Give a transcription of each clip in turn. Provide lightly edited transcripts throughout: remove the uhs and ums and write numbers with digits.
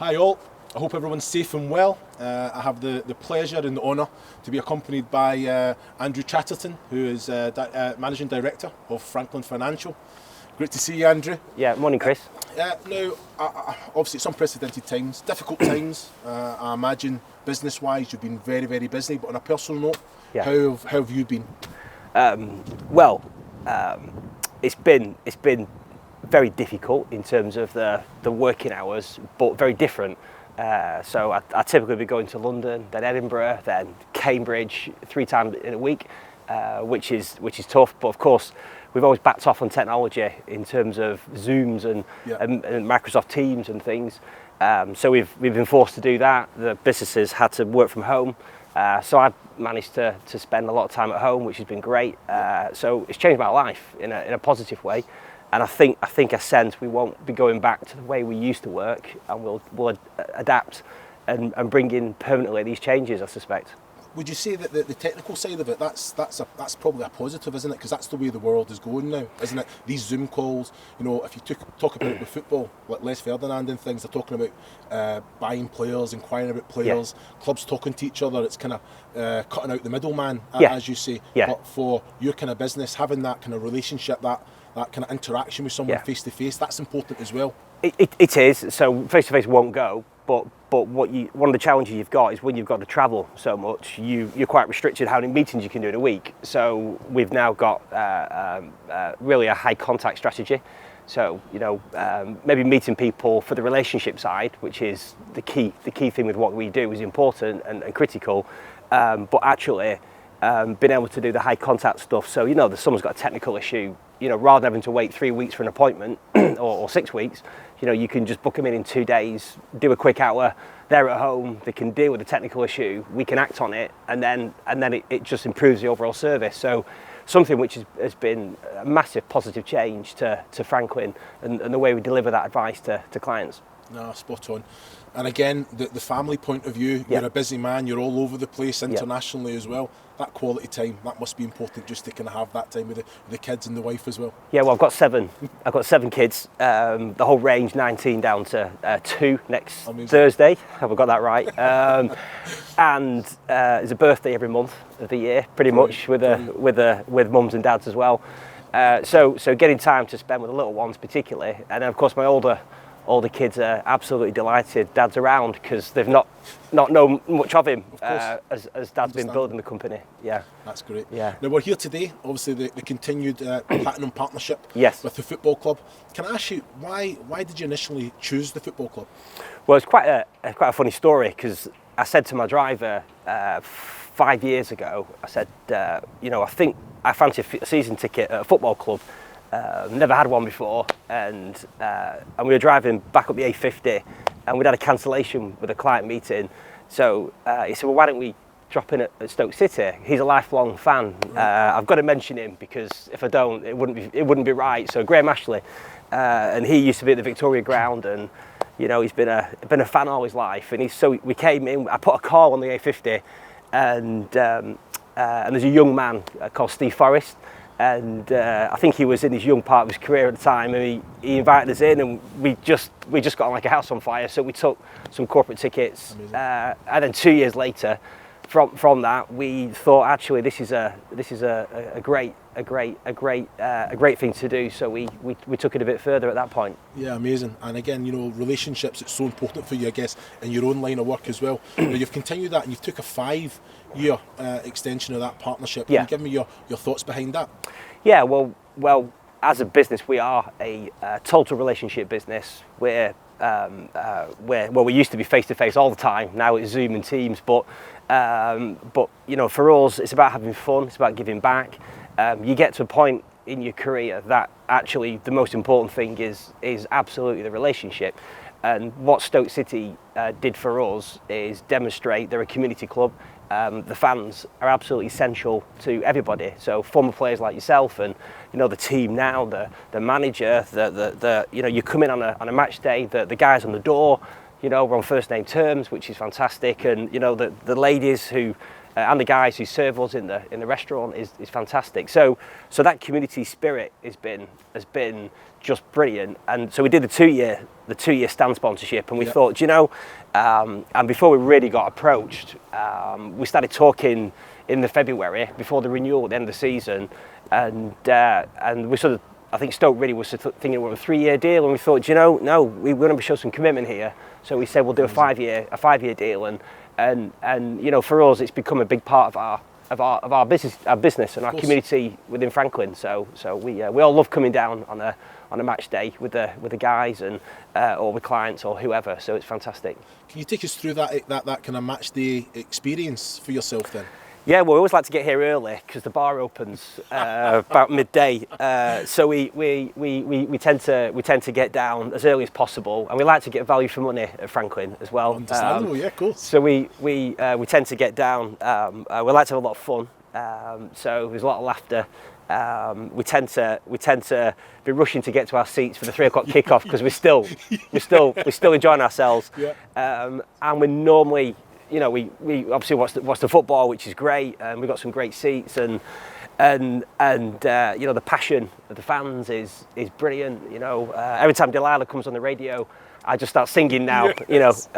Hi all, I hope everyone's safe and well. I have the pleasure and the honour to be accompanied by Andrew Chatterton, who is Managing Director of Franklin Financial. Great to see you, Andrew. Yeah, morning Chris. Now, obviously it's unprecedented times, difficult times. I imagine business-wise you've been very, very busy, but on a personal note, how have you been? It's been very difficult in terms of the working hours, but very different. So I typically be going to London, then Edinburgh, then Cambridge 3 times in a week, which is tough. But of course, we've always backed off on technology in terms of Zooms and Microsoft Teams and things. So we've been forced to do that. The businesses had to work from home. So I've managed to spend a lot of time at home, which has been great. So it's changed my life in a positive way. And I think I sense we won't be going back to the way we used to work, and we'll adapt and bring in permanently these changes, I suspect. Would you say that the technical side of it, that's probably a positive, isn't it? Because that's the way the world is going now, isn't it? These Zoom calls, you know, if you talk about the football, like Les Ferdinand and things, they're talking about buying players, inquiring about players, clubs talking to each other. It's kind of cutting out the middleman, as you say. But for your kind of business, having that kind of relationship, that kind of interaction with someone face to face, that's important as well. It is. So face to face won't go, but one of the challenges you've got is when you've got to travel so much, you're quite restricted how many meetings you can do in a week. So we've now got really a high contact strategy. So maybe meeting people for the relationship side, which is the key thing with what we do, is important and critical. But actually, being able to do the high contact stuff. So that someone's got a technical issue. Rather than having to wait 3 weeks for an appointment or 6 weeks, you can just book them in 2 days, do a quick hour, they're at home, they can deal with the technical issue, we can act on it, and then it just improves the overall service. So something which has been a massive positive change to Franklin and the way we deliver that advice to clients. No, spot on. And again, the family point of view, you're a busy man, you're all over the place internationally as well. That quality time, that must be important, just to kind of have that time with the kids and the wife as well. Yeah, well, I've got 7 kids, the whole range, 19 down to 2 next Thursday. Have I got that right? And it's a birthday every month of the year, pretty much, with mums and dads as well. So getting time to spend with the little ones particularly, and then of course my older kids are absolutely delighted Dad's around, because they've not known much of him as Dad's been building the company. Yeah, that's great. Yeah. Now we're here today, obviously the continued platinum partnership with the football club. Can I ask you why did you initially choose the football club? Well, it's quite a funny story, because I said to my driver 5 years ago, I said, I think I fancy a season ticket at a football club. Never had one before, and we were driving back up the A50, and we'd had a cancellation with a client meeting. So he said, well, why don't we drop in at Stoke City? He's a lifelong fan. I've got to mention him, because if I don't, it wouldn't be right. So Graham Ashley, and he used to be at the Victoria Ground, and he's been a fan all his life. And so we came in. I put a call on the A50, and there's a young man called Steve Forrest. And I think he was in his young part of his career at the time, and he invited us in, and we just got like a house on fire. So we took some corporate tickets, and then 2 years later, from that, we thought actually this is a great thing to do. So we took it a bit further at that point. Yeah, amazing. And again, relationships, it's so important for you, I guess, in your own line of work as well. You've continued that, and you've took a 5-year extension of that partnership. Can you give me your thoughts behind that? Yeah, well, as a business, we are a total relationship business. Where we used to be face to face all the time. Now it's Zoom and Teams, but for us, it's about having fun. It's about giving back. You get to a point in your career that actually the most important thing is absolutely the relationship. And what Stoke City did for us is demonstrate they're a community club. The fans are absolutely essential to everybody. So former players like yourself, and the team now, the manager, you come in on a match day, the guys on the door, we're on first name terms, which is fantastic. And the ladies who and the guys who serve us in the restaurant is fantastic. So that community spirit has been just brilliant. And so we did the two year stand sponsorship, and we thought, and before we really got approached, we started talking in the February before the renewal at the end of the season, and we sort of, I think Stoke really was thinking of a 3-year deal, and we thought, no, we want to show some commitment here. So we said we'll do a 5-year deal, and for us it's become a big part of our business and our community within Franklin. So we all love coming down on a match day with the guys and or with clients or whoever. So it's fantastic. Can you take us through that kind of match day experience for yourself then? Yeah, well, we always like to get here early because the bar opens about midday. So we tend to get down as early as possible, and we like to get value for money at Franklin as well. Understandable, yeah, cool. So we tend to get down. We like to have a lot of fun. So there's a lot of laughter. We tend to be rushing to get to our seats for the 3 o'clock kickoff because we're still enjoying ourselves. Yeah. And we're normally, we obviously watch the football, which is great, and we've got some great seats, and the passion of the fans is brilliant. Every time Delilah comes on the radio, I just start singing now. Yes.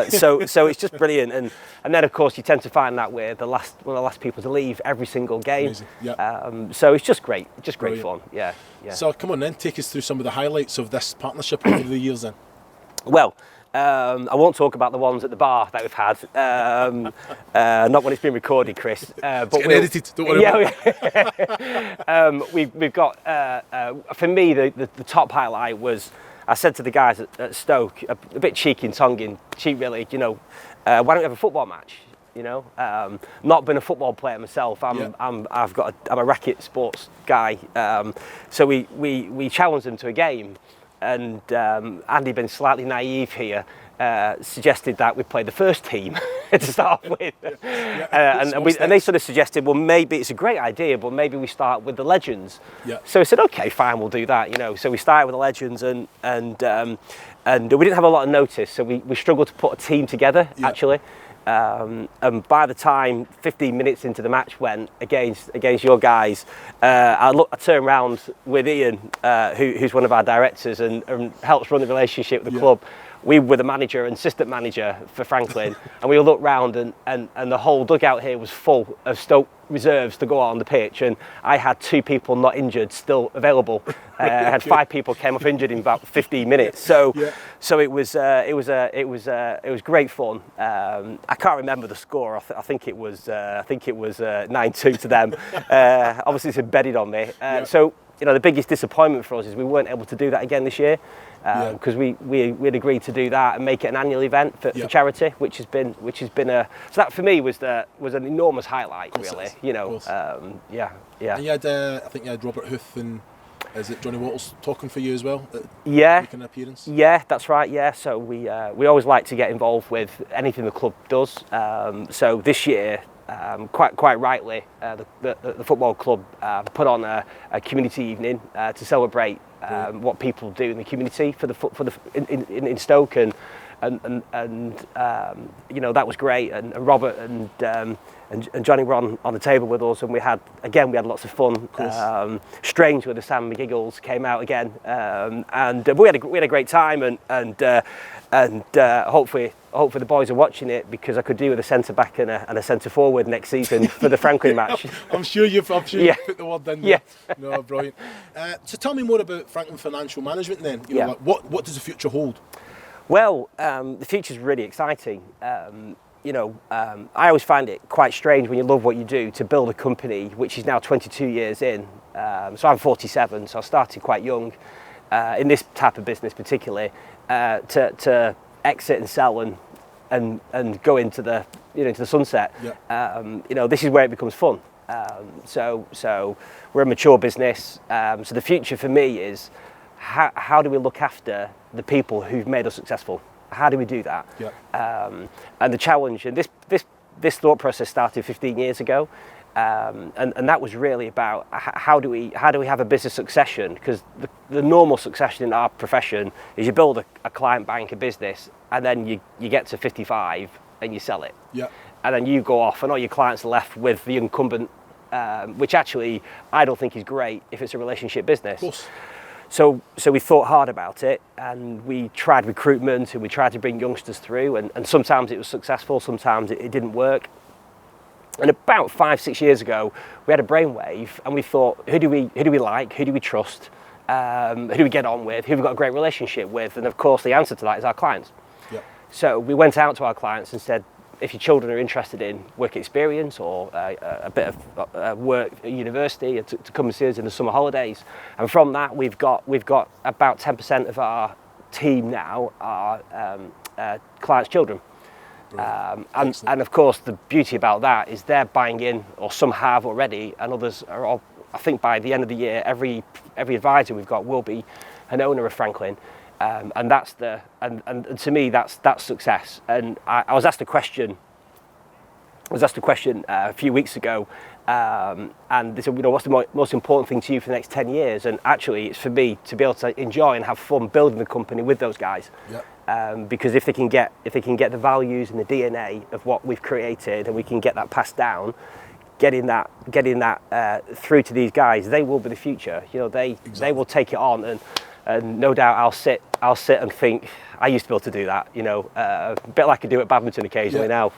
So it's just brilliant, and then of course you tend to find that we're one of the last people to leave every single game. Yeah. So it's just great, great fun. Yeah. So come on then, take us through some of the highlights of this partnership over the years then. Well, I won't talk about the ones at the bar that we've had, not when it's been recorded, Chris. But it's edited, don't worry about it. We've got, for me, the top highlight was, I said to the guys at Stoke, a bit cheeky and tongue-in-cheek really, why don't we have a football match? Not been a football player myself. I'm a racket sports guy. So we challenged them to a game. And Andy, being slightly naive here, suggested that we play the first team to start with. And they sort of suggested, well, maybe it's a great idea, but maybe we start with the legends. Yeah. So we said, okay, fine, we'll do that. So we started with the legends, and we didn't have a lot of notice, so we struggled to put a team together actually. And by the time 15 minutes into the match went against your guys, I turned around with Ian, who's one of our directors and helps run the relationship with the club. We were the manager and assistant manager for Franklin, and we all looked round, and the whole dugout here was full of Stoke reserves to go out on the pitch, and I had 2 people not injured still available. I had 5 people came off injured in about 15 minutes. So it was great fun. I can't remember the score. I think it was 9-2 to them. Obviously, it's embedded on me. So the biggest disappointment for us is we weren't able to do that again this year. Because we'd agreed to do that and make it an annual event for charity, which has been so that for me was an enormous highlight, really. And you had I think you had Robert Huth and is it Johnny Wattles talking for you as well? Making an appearance. Yeah, that's right. Yeah, so we always like to get involved with anything the club does. So this year, quite rightly, the football club put on a community evening to celebrate what people do in the community in Stoke, and that was great. And Robert and Johnny were on the table with us, and we had lots of fun. Strange with the Sam McGiggles came out again, and we had a great time, and hopefully the boys are watching it, because I could do with a centre back and a centre forward next season for the Franklin match. I'm sure you've put the word in. Yeah. No, brilliant. So tell me more about Franklin Financial Management then. What does the future hold? Well, the future's really exciting. I always find it quite strange when you love what you do to build a company which is now 22 years in. So I'm 47, so I started quite young in this type of business particularly, to exit and sell and go into the sunset. This is where it becomes fun. So we're a mature business. So the future for me is how do we look after the people who've made us successful? How do we do that? And the challenge, and this thought process started 15 years ago, and that was really about how do we have a business succession? Because the normal succession in our profession is you build a client bank, a business, and then you get to 55 and you sell it. and then you go off, and all your clients are left with the incumbent, which actually I don't think is great if it's a relationship business. Of course. So we thought hard about it, and we tried recruitment, and we tried to bring youngsters through, and sometimes it was successful, sometimes it didn't work. And about 5-6 years ago, we had a brainwave, and we thought, who do we like, who do we trust, who do we get on with, who have we got a great relationship with? And of course, the answer to that is our clients. Yep. So we went out to our clients and said, if your children are interested in work experience or a bit of work at university, to come and see us in the summer holidays. And from that, we've got about 10% of our team now are clients' children. And of course, the beauty about that is they're buying in, or some have already, and others are all, I think by the end of the year, every advisor we've got will be an owner of Franklin. And that's and to me that's success. And I was asked a question a few weeks ago, and they said, what's the most important thing to you for the next 10 years? And actually, it's for me to be able to enjoy and have fun building the company with those guys. Yep. Because if they can get the values and the DNA of what we've created, and we can get that passed down, getting that through to these guys, they will be the future. They will take it on, and no doubt I'll sit and think, I used to be able to do that, a bit like I do at badminton occasionally now,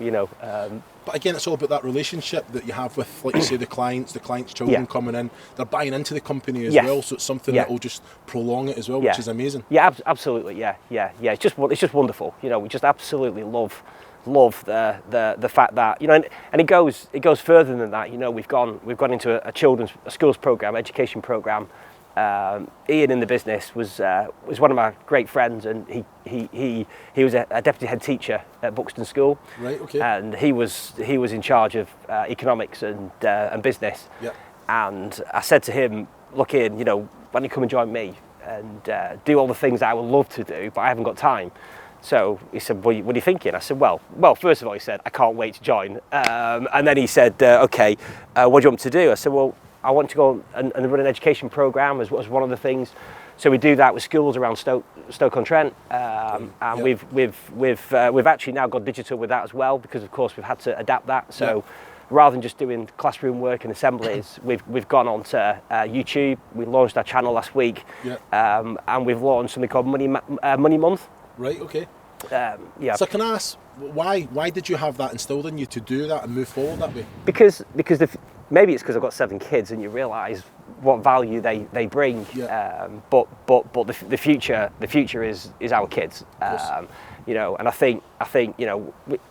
But again, it's all about that relationship that you have with, like you say, the clients' children coming in. They're buying into the company as well, so it's something that will just prolong it as well, which is amazing. Yeah, absolutely, yeah. It's just wonderful. We just absolutely love the fact that, and it goes further than that. We've gone into a schools program, education program. Ian in the business was one of my great friends, and he was a deputy head teacher at Buxton School. Right. Okay. And he was in charge of economics and business. Yeah. And I said to him, look, Ian, why don't you come and join me and do all the things that I would love to do, but I haven't got time. So he said, what are you thinking? I said, well, first of all, he said, I can't wait to join. And then he said, okay, what do you want me to do? I said, well, I want to go and run an education program as one of the things. So we do that with schools around Stoke-on-Trent, and we've actually now got digital with that as well, because of course we've had to adapt that. So rather than just doing classroom work and assemblies, we've gone on to YouTube. We launched our channel last week, and we've launched something called Money Month. Right. Okay. So can I ask, why did you have that instilled in you to do that and move forward that way? Because maybe it's because I've got 7 kids, and you realise what value they bring. But the future is our kids. And I think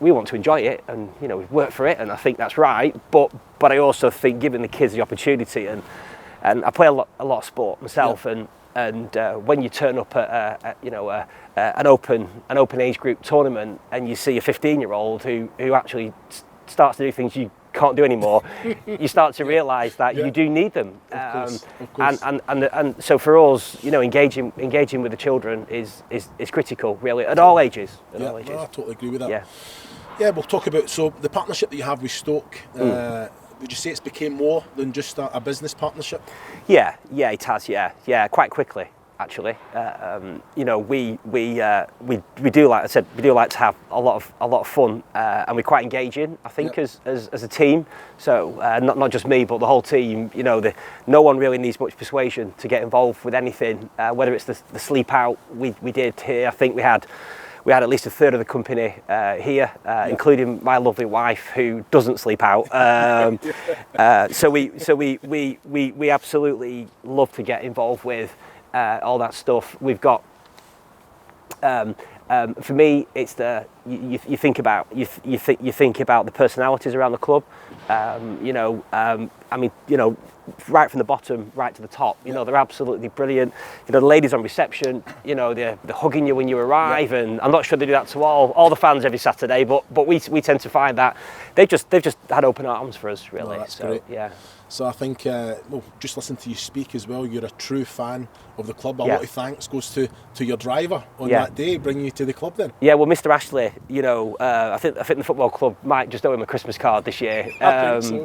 we want to enjoy it, and we've worked for it, and I think that's right. But I also think giving the kids the opportunity, and I play a lot of sport myself, and when you turn up at an open age group tournament, and you see a 15-year-old who actually starts to do things you can't do anymore, you start to realise that you do need them. Of course. And so for us, engaging with the children is critical, really, at all ages. No, I totally agree with that. Yeah, we'll talk about the partnership that you have with Stoke. Would you say it's became more than just a business partnership? Yeah, it has. Yeah, quite quickly, actually. We do, like I said, we do like to have a lot of fun, and we're quite engaging, I think, as a team. So not just me, but the whole team. No one really needs much persuasion to get involved with anything. Whether it's the sleep out we did here, I think we had at least a third of the company here, including my lovely wife, who doesn't sleep out. So we absolutely love to get involved with all that stuff. We've got, for me, it's you think about the personalities around the club. Right from the bottom right to the top, they're absolutely brilliant. The ladies on reception, they're hugging you when you arrive, and I'm not sure they do that to all the fans every Saturday, but we tend to find that they've just had open arms for us, really. No, that's great. Yeah. So I think, just listen to you speak as well. You're a true fan of the club. A lot of thanks goes to your driver on that day, bringing you to the club. Then. Yeah, well, Mr. Ashley, I think the football club might just owe him a Christmas card this year,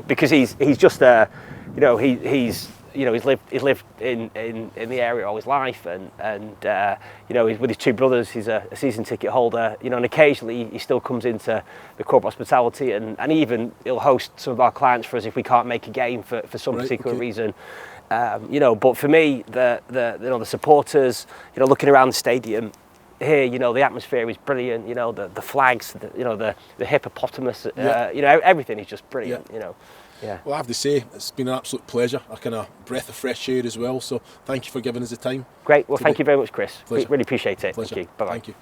because he's just he's you know, he's lived in the area all his life, and you know, he's with his two brothers. He's a season ticket holder, you know, and occasionally he still comes into the club hospitality, and even he'll host some of our clients for us if we can't make a game for some particular reason. You know, but for me, the supporters, you know, looking around the stadium here, you know, the atmosphere is brilliant. You know, the flags, you know, the hippopotamus, you know, everything is just brilliant. You know. Yeah. Well, I have to say, it's been an absolute pleasure, a kind of breath of fresh air as well. So thank you for giving us the time. Great. Well, thank you very much, Chris. Pleasure. Really appreciate it. Pleasure. Thank you. Bye-bye. Thank you.